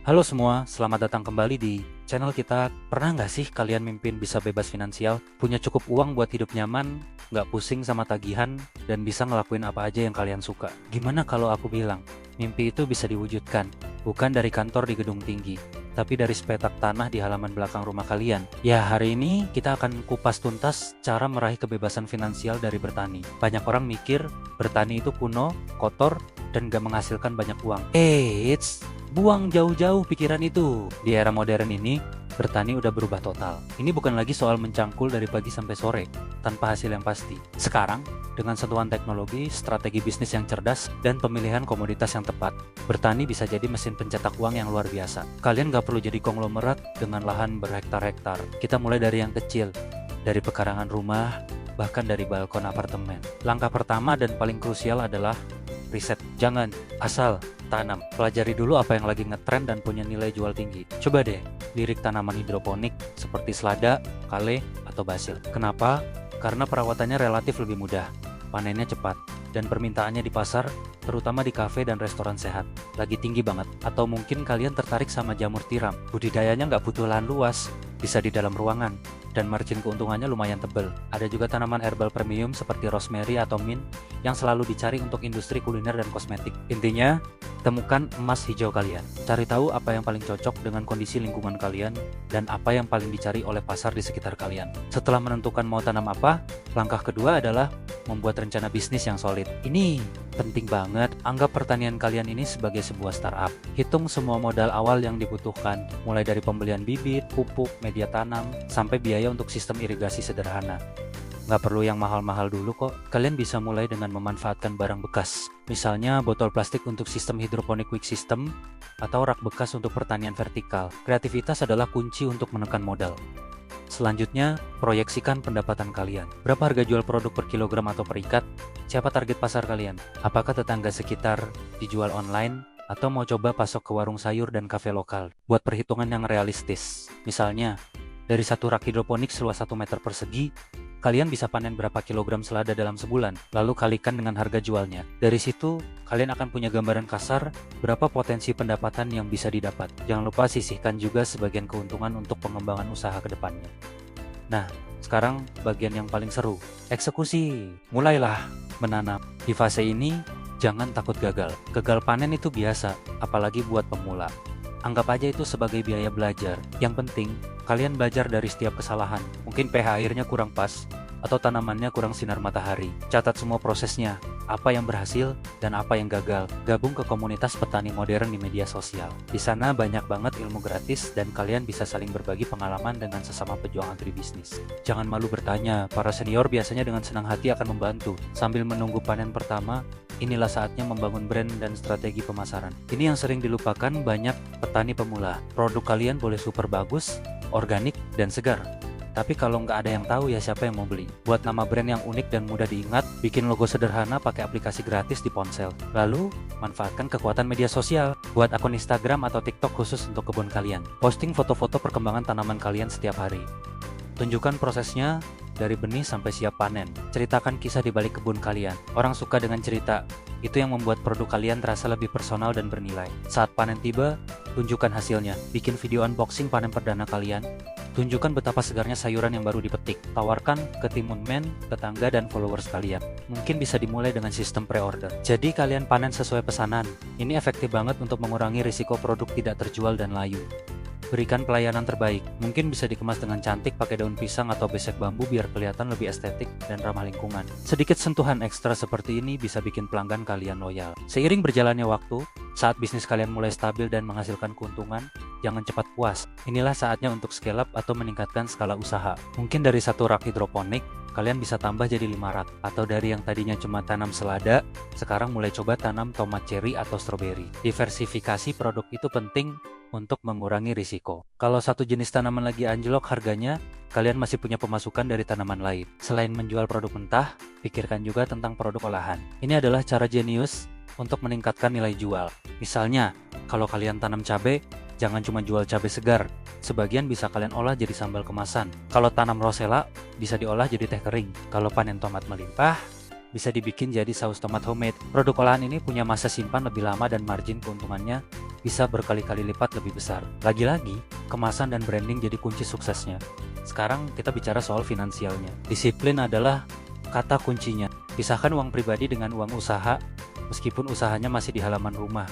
Halo semua, selamat datang kembali di channel kita. Pernah nggak sih kalian mimpin bisa bebas finansial, punya cukup uang buat hidup nyaman, nggak pusing sama tagihan, dan bisa ngelakuin apa aja yang kalian suka? Gimana kalau aku bilang, mimpi itu bisa diwujudkan, bukan dari kantor di gedung tinggi, tapi dari sepetak tanah di halaman belakang rumah kalian. Ya, hari ini kita akan kupas tuntas cara meraih kebebasan finansial dari bertani. Banyak orang mikir bertani itu kuno, kotor, dan gak menghasilkan banyak uang. Buang jauh-jauh pikiran itu. Di era modern ini, bertani udah berubah total. Ini bukan lagi soal mencangkul dari pagi sampai sore, tanpa hasil yang pasti. Sekarang, dengan sentuhan teknologi, strategi bisnis yang cerdas, dan pemilihan komoditas yang tepat, bertani bisa jadi mesin pencetak uang yang luar biasa. Kalian gak perlu jadi konglomerat dengan lahan berhektar-hektar. Kita mulai dari yang kecil, dari pekarangan rumah, bahkan dari balkon apartemen. Langkah pertama dan paling krusial adalah riset. Jangan asal tanam. Pelajari dulu apa yang lagi ngetren dan punya nilai jual tinggi. Coba deh lirik tanaman hidroponik seperti selada, kale, atau basil. Kenapa? Karena perawatannya relatif lebih mudah, panennya cepat, dan permintaannya di pasar, terutama di kafe dan restoran sehat, lagi tinggi banget. Atau mungkin kalian tertarik sama jamur tiram. Budidayanya nggak butuh lahan luas, bisa di dalam ruangan, dan margin keuntungannya lumayan tebal. Ada juga tanaman herbal premium seperti rosemary atau mint yang selalu dicari untuk industri kuliner dan kosmetik. Intinya, temukan emas hijau kalian. Cari tahu apa yang paling cocok dengan kondisi lingkungan kalian dan apa yang paling dicari oleh pasar di sekitar kalian. Setelah menentukan mau tanam apa, langkah kedua adalah membuat rencana bisnis yang solid. Ini penting banget. Anggap pertanian kalian ini sebagai sebuah startup. Hitung semua modal awal yang dibutuhkan, mulai dari pembelian bibit, pupuk, media tanam, sampai biaya untuk sistem irigasi sederhana. Nggak perlu yang mahal-mahal dulu kok. Kalian bisa mulai dengan memanfaatkan barang bekas. Misalnya botol plastik untuk sistem hidroponik quick system, atau rak bekas untuk pertanian vertikal. Kreativitas adalah kunci untuk menekan modal. Selanjutnya, proyeksikan pendapatan kalian. Berapa harga jual produk per kilogram atau per ikat? Siapa target pasar kalian? Apakah tetangga sekitar dijual online? Atau mau coba pasok ke warung sayur dan kafe lokal? Buat perhitungan yang realistis. Misalnya, dari satu rak hidroponik seluas 1 meter persegi, kalian bisa panen berapa kilogram selada dalam sebulan, lalu kalikan dengan harga jualnya. Dari situ, kalian akan punya gambaran kasar berapa potensi pendapatan yang bisa didapat. Jangan lupa sisihkan juga sebagian keuntungan untuk pengembangan usaha ke depannya. Nah, sekarang bagian yang paling seru, eksekusi. Mulailah menanam. Di fase ini, jangan takut gagal. Gagal panen itu biasa, apalagi buat pemula. Anggap aja itu sebagai biaya belajar. Yang penting, kalian belajar dari setiap kesalahan. Mungkin pH airnya kurang pas, atau tanamannya kurang sinar matahari. Catat semua prosesnya, apa yang berhasil dan apa yang gagal. Gabung ke komunitas petani modern di media sosial. Di sana banyak banget ilmu gratis dan kalian bisa saling berbagi pengalaman dengan sesama pejuang agribisnis. Jangan malu bertanya, para senior biasanya dengan senang hati akan membantu. Sambil menunggu panen pertama, inilah saatnya membangun brand dan strategi pemasaran. Ini yang sering dilupakan banyak petani pemula. Produk kalian boleh super bagus, organik, dan segar. Tapi kalau nggak ada yang tahu ya siapa yang mau beli? Buat nama brand yang unik dan mudah diingat, bikin logo sederhana pakai aplikasi gratis di ponsel. Lalu, manfaatkan kekuatan media sosial. Buat akun Instagram atau TikTok khusus untuk kebun kalian. Posting foto-foto perkembangan tanaman kalian setiap hari. Tunjukkan prosesnya dari benih sampai siap panen. Ceritakan kisah di balik kebun kalian. Orang suka dengan cerita. Itu yang membuat produk kalian terasa lebih personal dan bernilai. Saat panen tiba, tunjukkan hasilnya. Bikin video unboxing panen perdana kalian. Tunjukkan betapa segarnya sayuran yang baru dipetik. Tawarkan ke timunmen, tetangga, dan followers kalian. Mungkin bisa dimulai dengan sistem pre-order. Jadi kalian panen sesuai pesanan. Ini efektif banget untuk mengurangi risiko produk tidak terjual dan layu. Berikan pelayanan terbaik. Mungkin bisa dikemas dengan cantik pakai daun pisang atau besek bambu biar kelihatan lebih estetik dan ramah lingkungan. Sedikit sentuhan ekstra seperti ini bisa bikin pelanggan kalian loyal. Seiring berjalannya waktu, saat bisnis kalian mulai stabil dan menghasilkan keuntungan, jangan cepat puas. Inilah saatnya untuk scale up atau meningkatkan skala usaha. Mungkin dari satu rak hidroponik, kalian bisa tambah jadi 5 rak. Atau dari yang tadinya cuma tanam selada, sekarang mulai coba tanam tomat cherry atau stroberi. Diversifikasi produk itu penting untuk mengurangi risiko. Kalau satu jenis tanaman lagi anjlok harganya, kalian masih punya pemasukan dari tanaman lain. Selain menjual produk mentah, pikirkan juga tentang produk olahan. Ini adalah cara jenius untuk meningkatkan nilai jual. Misalnya, kalau kalian tanam cabai, jangan cuma jual cabai segar. Sebagian bisa kalian olah jadi sambal kemasan. Kalau tanam rosella, bisa diolah jadi teh kering. Kalau panen tomat melimpah, bisa dibikin jadi saus tomat homemade. Produk olahan ini punya masa simpan lebih lama dan margin keuntungannya bisa berkali-kali lipat lebih besar. Lagi-lagi, kemasan dan branding jadi kunci suksesnya. Sekarang kita bicara soal finansialnya. Disiplin adalah kata kuncinya. Pisahkan uang pribadi dengan uang usaha, meskipun usahanya masih di halaman rumah.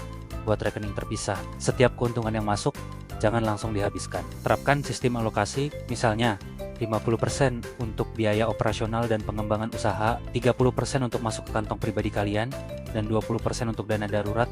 Buat rekening terpisah. Setiap keuntungan yang masuk, jangan langsung dihabiskan. Terapkan sistem alokasi, misalnya 50% untuk biaya operasional dan pengembangan usaha, 30% untuk masuk ke kantong pribadi kalian, dan 20% untuk dana darurat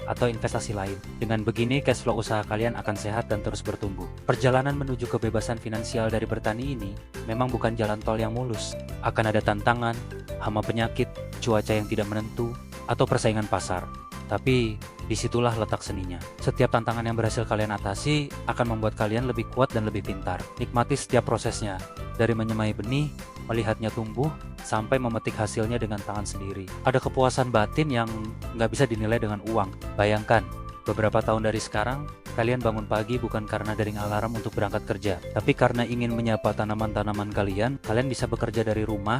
atau investasi lain. Dengan begini, cash flow usaha kalian akan sehat dan terus bertumbuh. Perjalanan menuju kebebasan finansial dari bertani ini memang bukan jalan tol yang mulus. Akan ada tantangan, hama penyakit, cuaca yang tidak menentu, atau persaingan pasar. Tapi disitulah letak seninya. Setiap tantangan yang berhasil kalian atasi akan membuat kalian lebih kuat dan lebih pintar. Nikmati setiap prosesnya, dari menyemai benih, melihatnya tumbuh, sampai memetik hasilnya dengan tangan sendiri. Ada kepuasan batin yang nggak bisa dinilai dengan uang. Bayangkan, beberapa tahun dari sekarang, kalian bangun pagi bukan karena dering alarm untuk berangkat kerja, tapi karena ingin menyapa tanaman-tanaman kalian bisa bekerja dari rumah,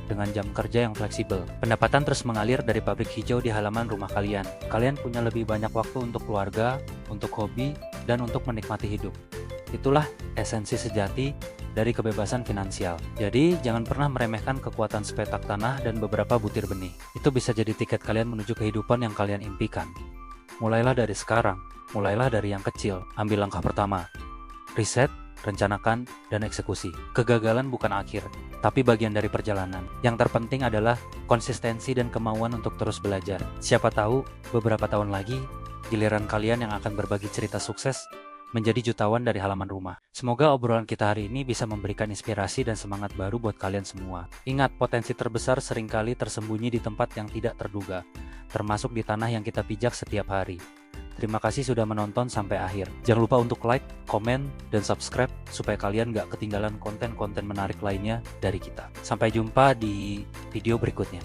dengan jam kerja yang fleksibel. Pendapatan terus mengalir dari pabrik hijau di halaman rumah kalian. Kalian punya lebih banyak waktu untuk keluarga, untuk hobi, dan untuk menikmati hidup. Itulah esensi sejati dari kebebasan finansial. Jadi, jangan pernah meremehkan kekuatan sepetak tanah dan beberapa butir benih. Itu bisa jadi tiket kalian menuju kehidupan yang kalian impikan. Mulailah dari sekarang. Mulailah dari yang kecil. Ambil langkah pertama. Riset, rencanakan, dan eksekusi. Kegagalan bukan akhir, tapi bagian dari perjalanan. Yang terpenting adalah konsistensi dan kemauan untuk terus belajar. Siapa tahu, beberapa tahun lagi, giliran kalian yang akan berbagi cerita sukses menjadi jutawan dari halaman rumah. Semoga obrolan kita hari ini bisa memberikan inspirasi dan semangat baru buat kalian semua. Ingat, potensi terbesar seringkali tersembunyi di tempat yang tidak terduga, termasuk di tanah yang kita pijak setiap hari. Terima kasih sudah menonton sampai akhir. Jangan lupa untuk like, komen, dan subscribe supaya kalian gak ketinggalan konten-konten menarik lainnya dari kita. Sampai jumpa di video berikutnya.